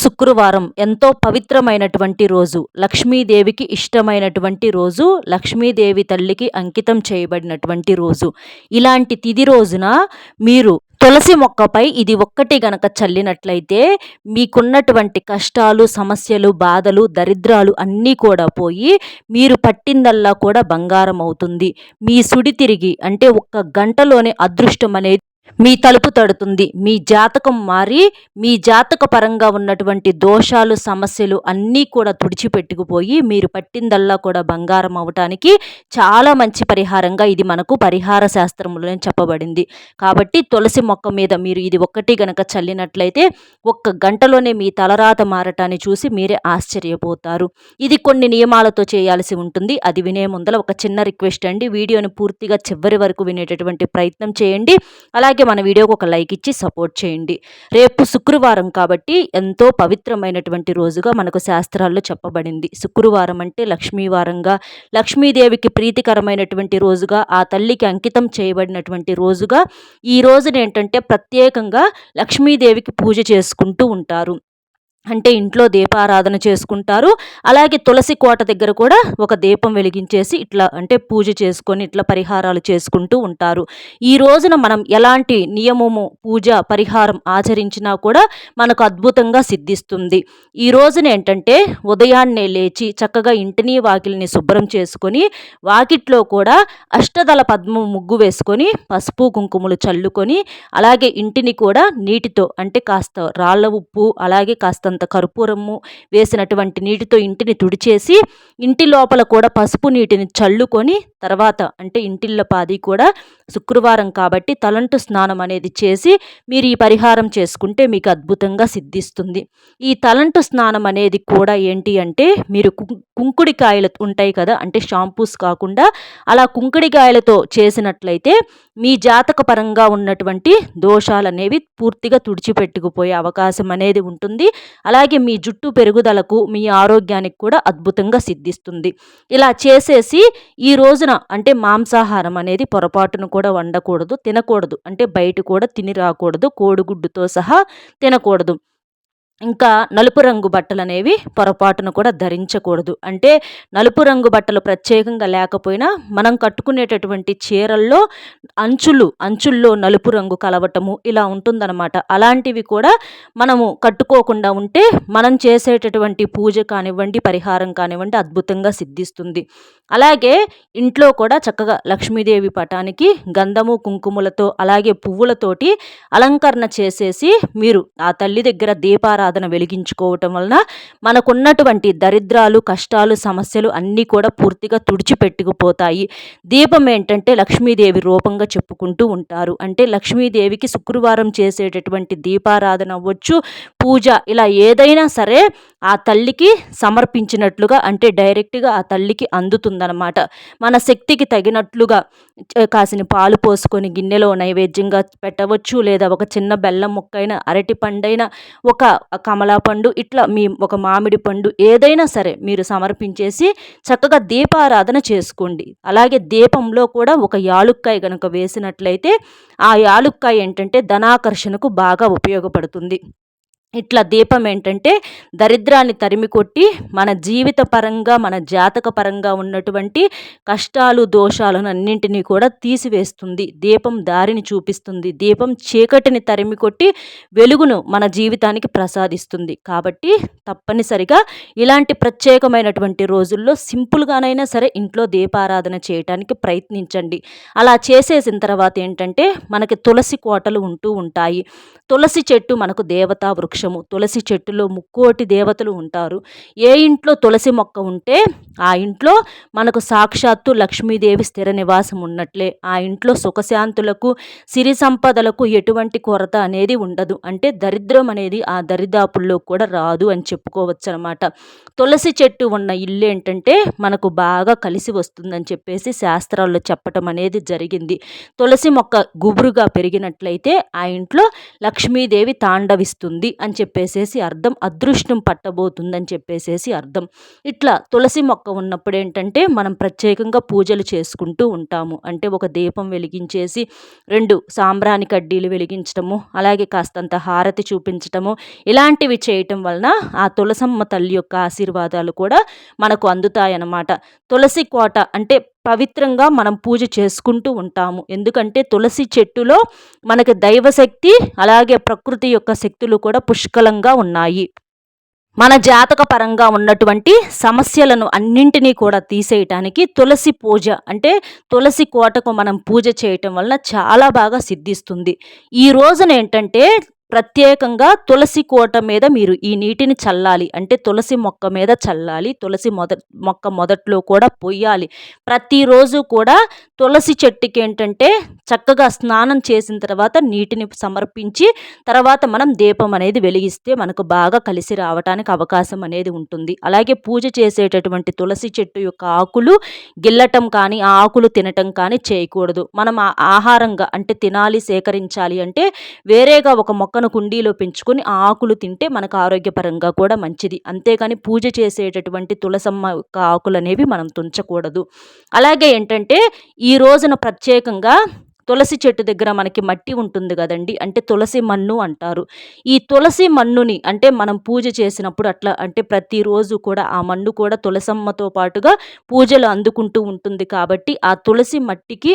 శుక్రవారం ఎంతో పవిత్రమైనటువంటి రోజు. లక్ష్మీదేవికి ఇష్టమైనటువంటి రోజు. లక్ష్మీదేవి తల్లికి అంకితం చేయబడినటువంటి రోజు. ఇలాంటి తిథి రోజున మీరు తులసి మొక్కపై ఇది ఒక్కటి గనక చల్లినట్లయితే మీకున్నటువంటి కష్టాలు, సమస్యలు, బాధలు, దరిద్రాలు అన్నీ కూడా పోయి మీరు పట్టిందల్లా కూడా బంగారం అవుతుంది. మీ సుడి తిరిగి అంటే ఒక్క గంటలోనే అదృష్టం అనేది మీ తలుపు తడుతుంది. మీ జాతకం మారి మీ జాతక పరంగా ఉన్నటువంటి దోషాలు, సమస్యలు అన్నీ కూడా తుడిచిపెట్టుకుపోయి మీరు పట్టిందల్లా కూడా బంగారం అవటానికి చాలా మంచి పరిహారంగా ఇది మనకు పరిహార శాస్త్రంలోనే చెప్పబడింది. కాబట్టి తులసి మొక్క మీద మీరు ఇది ఒక్కటి గనక చల్లినట్లయితే ఒక్క గంటలోనే మీ తలరాత మారటాన్ని చూసి మీరే ఆశ్చర్యపోతారు. ఇది కొన్ని నియమాలతో చేయాల్సి ఉంటుంది. అది వినే ముందల ఒక చిన్న రిక్వెస్ట్ అండి, వీడియోని పూర్తిగా చివరి వరకు వినేటటువంటి ప్రయత్నం చేయండి. అలాగే మన వీడియోకి ఒక లైక్ ఇచ్చి సపోర్ట్ చేయండి. రేపు శుక్రవారం కాబట్టి ఎంతో పవిత్రమైనటువంటి రోజుగా మనకు శాస్త్రాల్లో చెప్పబడింది. శుక్రవారం అంటే లక్ష్మీవారంగా, లక్ష్మీదేవికి ప్రీతికరమైనటువంటి రోజుగా, ఆ తల్లికి అంకితం చేయబడినటువంటి రోజుగా ఈ రోజున ఏంటంటే ప్రత్యేకంగా లక్ష్మీదేవికి పూజ చేసుకుంటూ ఉంటారు. అంటే ఇంట్లో దీపారాధన చేసుకుంటారు. అలాగే తులసి కోట దగ్గర కూడా ఒక దీపం వెలిగించేసి ఇట్లా అంటే పూజ చేసుకొని ఇట్లా పరిహారాలు చేసుకుంటూ ఉంటారు. ఈ రోజున మనం ఎలాంటి నియమము, పూజ, పరిహారం ఆచరించినా కూడా మనకు అద్భుతంగా సిద్ధిస్తుంది. ఈ రోజున ఏంటంటే ఉదయాన్నే లేచి చక్కగా ఇంటిని వాకిలిని శుభ్రం చేసుకొని వాకిట్లో కూడా అష్టదళ పద్మం ముగ్గు వేసుకొని పసుపు కుంకుమలు చల్లుకొని అలాగే ఇంటిని కూడా నీటితో అంటే కాస్త రాళ్ళ ఉప్పు అలాగే కాస్త కర్పూరము వేసినటువంటి నీటితో ఇంటిని తుడిచేసి ఇంటి లోపల కూడా పసుపు నీటిని చల్లుకొని తర్వాత అంటే ఇంటిల్లపాది కూడా శుక్రవారం కాబట్టి తలంటు స్నానం అనేది చేసి మీరు ఈ పరిహారం చేసుకుంటే మీకు అద్భుతంగా సిద్ధిస్తుంది. ఈ తలంటు స్నానం అనేది కూడా ఏంటి అంటే మీరు కుంకుడికాయలు ఉంటాయి కదా, అంటే షాంపూస్ కాకుండా అలా కుంకుడికాయలతో చేసినట్లయితే మీ జాతక పరంగా ఉన్నటువంటి దోషాలు అనేవి పూర్తిగా తుడిచిపెట్టుకుపోయే అవకాశం అనేది ఉంటుంది. అలాగే మీ జుట్టు పెరుగుదలకు, మీ ఆరోగ్యానికి కూడా అద్భుతంగా సిద్ధిస్తుంది. ఇలా చేసేసి ఈ రోజున అంటే మాంసాహారం అనేది పొరపాటును కూడా వండకూడదు, తినకూడదు. అంటే బయట కూడా తిని రాకూడదు, కోడిగుడ్డుతో సహా తినకూడదు. ఇంకా నలుపు రంగు బట్టలు అనేవి పొరపాటును కూడా ధరించకూడదు. అంటే నలుపు రంగు బట్టలు ప్రత్యేకంగా లేకపోయినా మనం కట్టుకునేటటువంటి చీరల్లో అంచుల్లో నలుపు రంగు కలవటము ఇలా ఉంటుందన్నమాట. అలాంటివి కూడా మనము కట్టుకోకుండా ఉంటే మనం చేసేటటువంటి పూజ కానివ్వండి, పరిహారం కానివ్వండి అద్భుతంగా సిద్ధిస్తుంది. అలాగే ఇంట్లో కూడా చక్కగా లక్ష్మీదేవి పటానికి గంధము, కుంకుమలతో అలాగే పువ్వులతోటి అలంకరణ చేసేసి మీరు ఆ తల్లి దగ్గర దీపారాధన వెలిగించుకోవటం వలన మనకున్నటువంటి దరిద్రాలు, కష్టాలు, సమస్యలు అన్నీ కూడా పూర్తిగా తుడిచిపెట్టుకుపోతాయి. దీపం ఏంటంటే లక్ష్మీదేవి రూపంగా చెప్పుకుంటూ ఉంటారు. అంటే లక్ష్మీదేవికి శుక్రవారం చేసేటటువంటి దీపారాధన అవ్వచ్చు, పూజ ఇలా ఏదైనా సరే ఆ తల్లికి సమర్పించినట్లుగా అంటే డైరెక్ట్గా ఆ తల్లికి అందుతుందన్నమాట. మన శక్తికి తగినట్లుగా కాసిన పాలు పోసుకొని గిన్నెలో నైవేద్యంగా పెట్టవచ్చు, లేదా ఒక చిన్న బెల్లం ముక్కైనా, అరటి పండైనా, ఒక కమలా పండు ఇట్లా మీ ఒక మామిడి పండు ఏదైనా సరే మీరు సమర్పించేసి చక్కగా దీపారాధన చేసుకోండి. అలాగే దీపంలో కూడా ఒక యాలుక్కాయ కనుక వేసినట్లయితే ఆ యాలుక్కాయ ఏంటంటే ధనాకర్షణకు బాగా ఉపయోగపడుతుంది. ఇట్లా దీపం ఏంటంటే దరిద్రాన్ని తరిమి కొట్టి మన జీవిత పరంగా, మన జాతక పరంగా ఉన్నటువంటి కష్టాలు, దోషాలను అన్నింటినీ కూడా తీసివేస్తుంది. దీపం దారిని చూపిస్తుంది. దీపం చీకటిని తరిమి కొట్టి వెలుగును మన జీవితానికి ప్రసాదిస్తుంది. కాబట్టి తప్పనిసరిగా ఇలాంటి ప్రత్యేకమైనటువంటి రోజుల్లో సింపుల్గానైనా సరే ఇంట్లో దీపారాధన చేయటానికి ప్రయత్నించండి. అలా చేసేసిన తర్వాత ఏంటంటే మనకి తులసి కోటలు ఉంటూ ఉంటాయి. తులసి చెట్టు మనకు దేవతా వృక్షము. తులసి చెట్టులో ముక్కోటి దేవతలు ఉంటారు. ఏ ఇంట్లో తులసి మొక్క ఉంటే ఆ ఇంట్లో మనకు సాక్షాత్తు లక్ష్మీదేవి స్థిర నివాసం ఉన్నట్లే. ఆ ఇంట్లో సుఖశాంతులకు, సిరి సంపదలకు ఎటువంటి కొరత అనేది ఉండదు. అంటే దరిద్రం అనేది ఆ దరిదాపుల్లో కూడా రాదు అని చెప్పుకోవచ్చు అనమాట. తులసి చెట్టు ఉన్న ఇల్లు ఏంటంటే మనకు బాగా కలిసి వస్తుందని చెప్పేసి శాస్త్రాల్లో చెప్పటం అనేది జరిగింది. తులసి మొక్క గుబురుగా పెరిగినట్లయితే ఆ ఇంట్లో లక్ష్మీదేవి తాండవిస్తుంది అని చెప్పేసేసి అర్థం. అదృష్టం పట్టబోతుందని చెప్పేసేసి అర్థం. ఇట్లా తులసి మొక్క ఉన్నప్పుడు ఏంటంటే మనం ప్రత్యేకంగా పూజలు చేసుకుంటూ ఉంటాము. అంటే ఒక దీపం వెలిగించేసి 2 సాంబ్రాణి కడ్డీలు వెలిగించటము, అలాగే కాస్తంత హారతి చూపించటము, ఇలాంటివి చేయటం వలన ఆ తులసమ్మ తల్లి యొక్క ఆశీర్వాదాలు కూడా మనకు అందుతాయన్నమాట. తులసి కోట అంటే పవిత్రంగా మనం పూజ చేసుకుంటూ ఉంటాము. ఎందుకంటే తులసి చెట్టులో మనకి దైవశక్తి అలాగే ప్రకృతి యొక్క శక్తులు కూడా పుష్కలంగా ఉన్నాయి. మన జాతక పరంగా ఉన్నటువంటి సమస్యలను అన్నింటినీ కూడా తీసేయటానికి తులసి పూజ అంటే తులసి కోటకు మనం పూజ చేయటం వలన చాలా బాగా సిద్ధిస్తుంది. ఈ రోజున ఏంటంటే ప్రత్యేకంగా తులసి కోట మీద మీరు ఈ నీటిని చల్లాలి. అంటే తులసి మొక్క మీద చల్లాలి. తులసి మొక్క మొదట్లో కూడా పొయ్యాలి. ప్రతిరోజు కూడా తులసి చెట్టుకి ఏంటంటే చక్కగా స్నానం చేసిన తర్వాత నీటిని సమర్పించి తర్వాత మనం దీపం అనేది వెలిగిస్తే మనకు బాగా కలిసి రావటానికి అవకాశం అనేది ఉంటుంది. అలాగే పూజ చేసేటటువంటి తులసి చెట్టు యొక్క ఆకులు గిల్లటం కానీ ఆ ఆకులు తినటం కానీ చేయకూడదు. మనం ఆహారంగా అంటే తినాలి సేకరించాలి అంటే వేరేగా ఒక మొక్కను కుండీలో పెంచుకొని ఆ ఆకులు తింటే మనకు ఆరోగ్యపరంగా కూడా మంచిది. అంతేకాని పూజ చేసేటటువంటి తులసమ్మ యొక్క ఆకులు అనేవి మనం తుంచకూడదు. అలాగే ఏంటంటే ఈ రోజున ప్రత్యేకంగా తులసి చెట్టు దగ్గర మనకి మట్టి ఉంటుంది కదండి, అంటే తులసి మన్ను అంటారు. ఈ తులసి మన్నుని అంటే మనం పూజ చేసినప్పుడు అట్లా అంటే ప్రతిరోజు కూడా ఆ మన్ను కూడా తులసమ్మతో పాటుగా పూజలు అందుకుంటూ ఉంటుంది కాబట్టి ఆ తులసి మట్టికి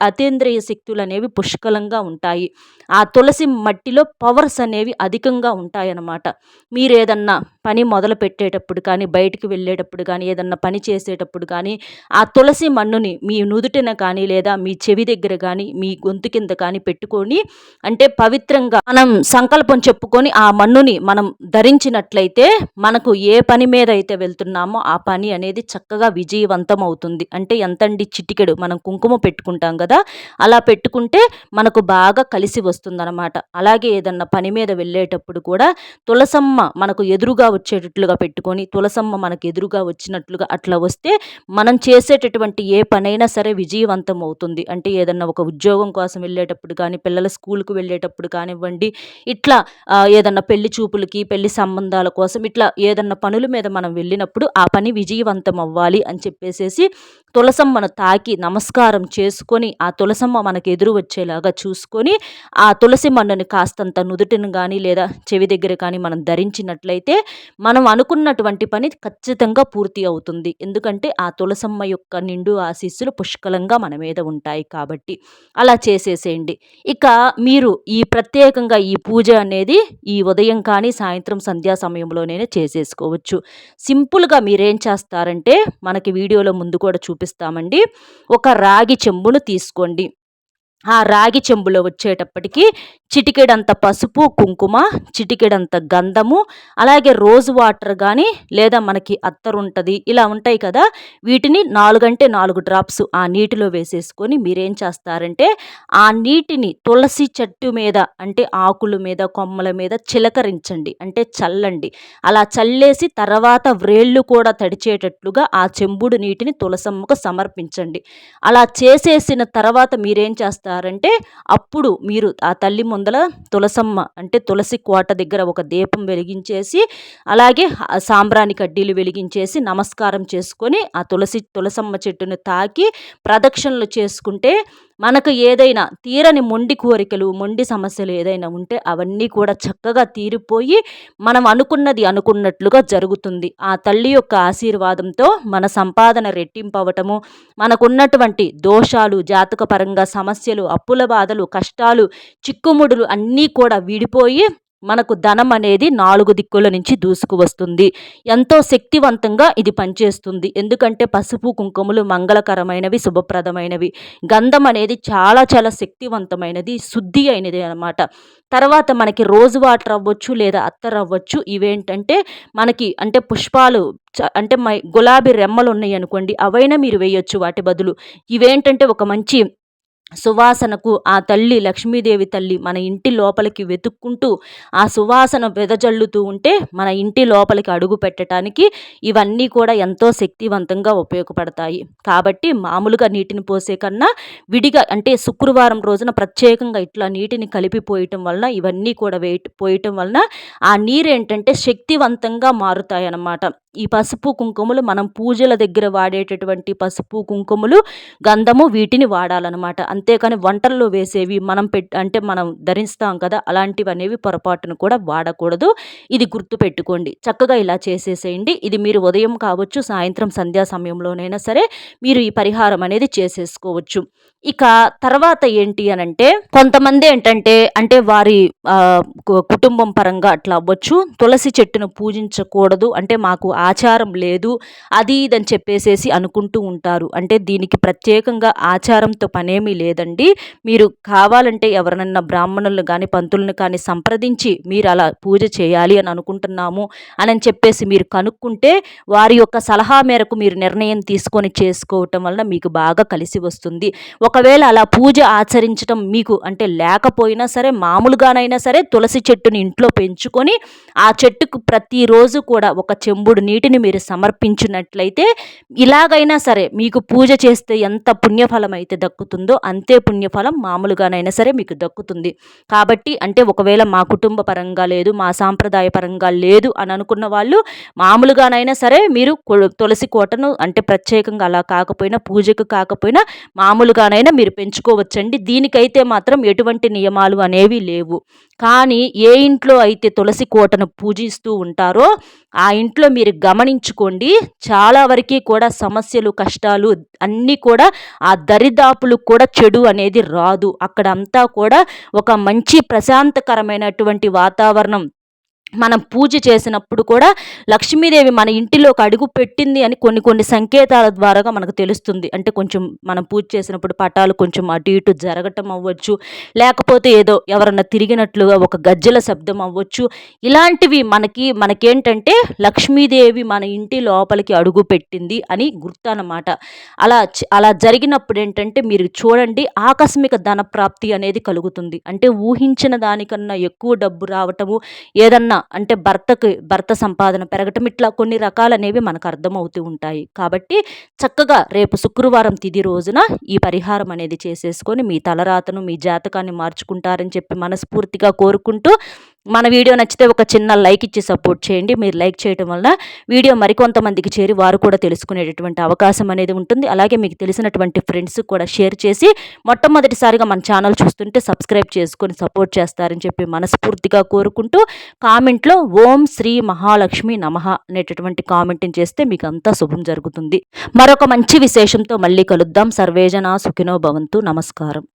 అతీంద్రియ శక్తులు అనేవి పుష్కలంగా ఉంటాయి. ఆ తులసి మట్టిలో పవర్స్ అనేవి అధికంగా ఉంటాయన్నమాట. మీరు ఏదన్నా పని మొదలు పెట్టేటప్పుడు కానీ బయటికి వెళ్ళేటప్పుడు కానీ ఏదన్నా పని చేసేటప్పుడు కానీ ఆ తులసి మన్నుని మీ నుదుటిన కానీ లేదా మీ చెవి దగ్గర కానీ మీ గొంతు కింద కానీ పెట్టుకొని అంటే పవిత్రంగా మనం సంకల్పం చెప్పుకొని ఆ మన్నుని మనం ధరించినట్లయితే మనకు ఏ పని మీద అయితే వెళ్తున్నామో ఆ పని అనేది చక్కగా విజయవంతం అవుతుంది. అంటే ఎంతండి చిటికెడు మనం కుంకుమ పెట్టుకుంటాం కదా, అలా పెట్టుకుంటే మనకు బాగా కలిసి వస్తుందన్నమాట. అలాగే ఏదన్నా పని మీద వెళ్ళేటప్పుడు కూడా తులసమ్మ మనకు ఎదురుగా వచ్చేటట్లుగా పెట్టుకొని తులసమ్మ మనకు ఎదురుగా వచ్చినట్లుగా అట్లా వస్తే మనం చేసేటటువంటి ఏ పనైనా సరే విజయవంతం అవుతుంది. అంటే ఏదన్నా ఒక ఉద్యోగం కోసం వెళ్ళేటప్పుడు కానీ పిల్లల స్కూల్కి వెళ్ళేటప్పుడు కానివ్వండి, ఇట్లా ఏదన్నా పెళ్లి చూపులకి పెళ్లి సంబంధాల కోసం ఇట్లా ఏదన్నా పనుల మీద మనం వెళ్ళినప్పుడు ఆ పని విజయవంతం అవ్వాలి అని చెప్పేసేసి తులసమ్మను తాకి నమస్కారం చేసుకొని ఆ తులసమ్మ మనకు ఎదురు వచ్చేలాగా చూసుకొని ఆ తులసి మన్నుని కాస్తంత నుదుటిని కానీ లేదా చెవి దగ్గర కానీ మనం ధరించినట్లయితే మనం అనుకున్నటువంటి పని ఖచ్చితంగా పూర్తి అవుతుంది. ఎందుకంటే ఆ తులసమ్మ యొక్క నిండు ఆశీస్సులు పుష్కలంగా మన మీద ఉంటాయి కాబట్టి అలా చేసేసేయండి. ఇక మీరు ఈ ప్రత్యేకంగా ఈ పూజ అనేది ఈ ఉదయం కానీ సాయంత్రం సంధ్యా సమయంలోనే చేసేసుకోవచ్చు. సింపుల్గా మీరేం చేస్తారంటే మనకి వీడియోలో ముందు కూడా చూపిస్తామండి. ఒక రాగి చెంబును తీసుకోండి. ఆ రాగి చెంబులో వచ్చేటప్పటికి చిటికెడంత పసుపు కుంకుమ, చిటికెడంత గంధము, అలాగే రోజు వాటర్ కానీ లేదా మనకి అత్తరు ఉంటుంది ఇలా ఉంటాయి కదా, వీటిని 4 డ్రాప్స్ ఆ నీటిలో వేసేసుకొని మీరేం చేస్తారంటే ఆ నీటిని తులసి చెట్టు మీద అంటే ఆకుల మీద కొమ్మల మీద చిలకరించండి, అంటే చల్లండి. అలా చల్లేసి తర్వాత వ్రేళ్ళు కూడా తడిచేటట్లుగా ఆ చెంబుడు నీటిని తులసమ్మకు సమర్పించండి. అలా చేసేసిన తర్వాత మీరేం చేస్తారంటే అప్పుడు మీరు ఆ తల్లి ముందల తులసమ్మ అంటే తులసి కోట దగ్గర ఒక దీపం వెలిగించేసి అలాగే సాంబ్రాణి కడ్డీలు వెలిగించేసి నమస్కారం చేసుకొని ఆ తులసమ్మ చెట్టును తాకి ప్రదక్షిణలు చేసుకుంటే మనకు ఏదైనా తీరని మొండి కోరికలు మొండి సమస్యలు ఏదైనా ఉంటే అవన్నీ కూడా చక్కగా తీరిపోయి మనం అనుకున్నది అనుకున్నట్లుగా జరుగుతుంది. ఆ తల్లి యొక్క ఆశీర్వాదంతో మన సంపాదన రెట్టింపవటము, మనకున్నటువంటి దోషాలు జాతకపరంగా సమస్యలు అప్పుల బాధలు కష్టాలు చిక్కుముడులు అన్నీ కూడా విడిపోయి మనకు ధనం అనేది 4 దిక్కుల నుంచి దూసుకు వస్తుంది. ఎంతో శక్తివంతంగా ఇది పనిచేస్తుంది. ఎందుకంటే పసుపు కుంకుమలు మంగళకరమైనవి శుభప్రదమైనవి. గంధం అనేది చాలా చాలా శక్తివంతమైనది శుద్ధి అయినది అన్నమాట. తర్వాత మనకి రోజు వాటర్ అవ్వచ్చు లేదా అత్తర్ అవ్వచ్చు. ఇవేంటంటే మనకి అంటే పుష్పాలు అంటే గులాబీ రెమ్మలు ఉన్నాయి అనుకోండి, అవైనా మీరు వేయొచ్చు వాటి బదులు. ఇవేంటంటే ఒక మంచి సువాసనకు ఆ తల్లి లక్ష్మీదేవి తల్లి మన ఇంటి లోపలికి వెతుక్కుంటూ ఆ సువాసన వెదజల్లుతూ ఉంటే మన ఇంటి లోపలికి అడుగు పెట్టడానికి ఇవన్నీ కూడా ఎంతో శక్తివంతంగా ఉపయోగపడతాయి. కాబట్టి మామూలుగా నీటిని పోసే కన్నా విడిగా అంటే శుక్రవారం రోజున ప్రత్యేకంగా ఇట్లా నీటిని కలిపి పోయటం వలన ఇవన్నీ కూడా పోయటం వలన ఆ నీరేంటంటే శక్తివంతంగా మారుతాయన్నమాట. ఈ పసుపు కుంకుమలు మనం పూజల దగ్గర వాడేటటువంటి పసుపు కుంకుమలు గంధము వీటిని వాడాలన్నమాట. అంతేకాని వంటల్లో వేసేవి అంటే మనం ధరిస్తాం కదా, అలాంటివి అనేవి పొరపాటును కూడా వాడకూడదు. ఇది గుర్తుపెట్టుకోండి. చక్కగా ఇలా చేసేసేయండి. ఇది మీరు ఉదయం కావచ్చు, సాయంత్రం సంధ్యా సమయంలోనైనా సరే మీరు ఈ పరిహారం అనేది చేసేసుకోవచ్చు. ఇక తర్వాత ఏంటి అనంటే కొంతమంది ఏంటంటే అంటే వారి కుటుంబం పరంగా అట్లా అవ్వచ్చు, తులసి చెట్టును పూజించకూడదు అంటే మాకు ఆచారం లేదు అది ఇదని చెప్పేసేసి అనుకుంటూ ఉంటారు. అంటే దీనికి ప్రత్యేకంగా ఆచారంతో పనేమీ లేదండి. మీరు కావాలంటే ఎవరినన్నా బ్రాహ్మణులను కానీ పంతులను కానీ సంప్రదించి మీరు అలా పూజ చేయాలి అని అనుకుంటున్నాము అని చెప్పేసి మీరు కనుక్కుంటే వారి యొక్క సలహా మేరకు మీరు నిర్ణయం తీసుకొని చేసుకోవటం వలన మీకు బాగా కలిసి వస్తుంది. ఒకవేళ అలా పూజ ఆచరించడం మీకు అంటే లేకపోయినా సరే మామూలుగానైనా సరే తులసి చెట్టుని ఇంట్లో పెంచుకొని ఆ చెట్టుకు ప్రతిరోజు కూడా ఒక చెంబుడు నీటిని మీరు సమర్పించినట్లయితే ఇలాగైనా సరే మీకు పూజ చేస్తే ఎంత పుణ్యఫలం అయితే దక్కుతుందో అంతే పుణ్యఫలం మామూలుగానైనా సరే మీకు దక్కుతుంది. కాబట్టి అంటే ఒకవేళ మా కుటుంబ పరంగా లేదు, మా సాంప్రదాయ పరంగా లేదు అని అనుకున్న వాళ్ళు మామూలుగానైనా సరే మీరు తులసి కోటను అంటే ప్రత్యేకంగా అలా కాకపోయినా పూజకు కాకపోయినా మామూలుగానైనా మీరు పెంచుకోవచ్చండి. దీనికైతే మాత్రం ఎటువంటి నియమాలు అనేవి లేవు. కానీ ఏ ఇంట్లో అయితే తులసి కోటను పూజిస్తూ ఉంటారో ఆ ఇంట్లో మీరు గమనించుకోండి, చాలా వరకు కూడా సమస్యలు కష్టాలు అన్నీ కూడా ఆ దరిదాపులు కూడా చెడు అనేది రాదు. అక్కడ అంతా కూడా ఒక మంచి ప్రశాంతకరమైనటువంటి వాతావరణం మనం పూజ చేసినప్పుడు కూడా లక్ష్మీదేవి మన ఇంటిలోకి అడుగు పెట్టింది అని కొన్ని కొన్ని సంకేతాల ద్వారాగా మనకు తెలుస్తుంది. అంటే కొంచెం మనం పూజ చేసినప్పుడు పటాలు కొంచెం అటు ఇటు జరగటం అవ్వచ్చు, లేకపోతే ఏదో ఎవరన్నా తిరిగినట్లుగా ఒక గజ్జల శబ్దం అవ్వచ్చు. ఇలాంటివి మనకేంటంటే లక్ష్మీదేవి మన ఇంటి లోపలికి అడుగు పెట్టింది అని గుర్తు అన్నమాట. అలా జరిగినప్పుడు ఏంటంటే మీరు చూడండి, ఆకస్మిక ధన ప్రాప్తి అనేది కలుగుతుంది. అంటే ఊహించిన దానికన్నా ఎక్కువ డబ్బు రావటము, ఏదన్నా అంటే భర్త సంపాదన పెరగటం, ఇట్లా కొన్ని రకాలనేవి మనకు అర్థమవుతూ ఉంటాయి. కాబట్టి చక్కగా రేపు శుక్రవారం తిథి రోజున ఈ పరిహారం అనేది చేసేసుకొని మీ తలరాతను మీ జాతకాన్ని మార్చుకుంటారని చెప్పి మనస్ఫూర్తిగా కోరుకుంటూ, మన వీడియో నచ్చితే ఒక చిన్న లైక్ ఇచ్చి సపోర్ట్ చేయండి. మీరు లైక్ చేయడం వల్ల వీడియో మరికొంతమందికి చేరి వారు కూడా తెలుసుకునేటటువంటి అవకాశం అనేది ఉంటుంది. అలాగే మీకు తెలిసినటువంటి ఫ్రెండ్స్ కూడా షేర్ చేసి మొట్టమొదటిసారిగా మన ఛానల్ చూస్తుంటే సబ్స్క్రైబ్ చేసుకొని సపోర్ట్ చేస్తారని చెప్పి మనస్ఫూర్తిగా కోరుకుంటూ, కామెంట్లో ఓం శ్రీ మహాలక్ష్మి నమః అనేటటువంటి కామెంట్ని చేస్తే మీకు అంతా శుభం జరుగుతుంది. మరొక మంచి విశేషంతో మళ్ళీ కలుద్దాం. సర్వేజన సుఖినో భవంతు. నమస్కారం.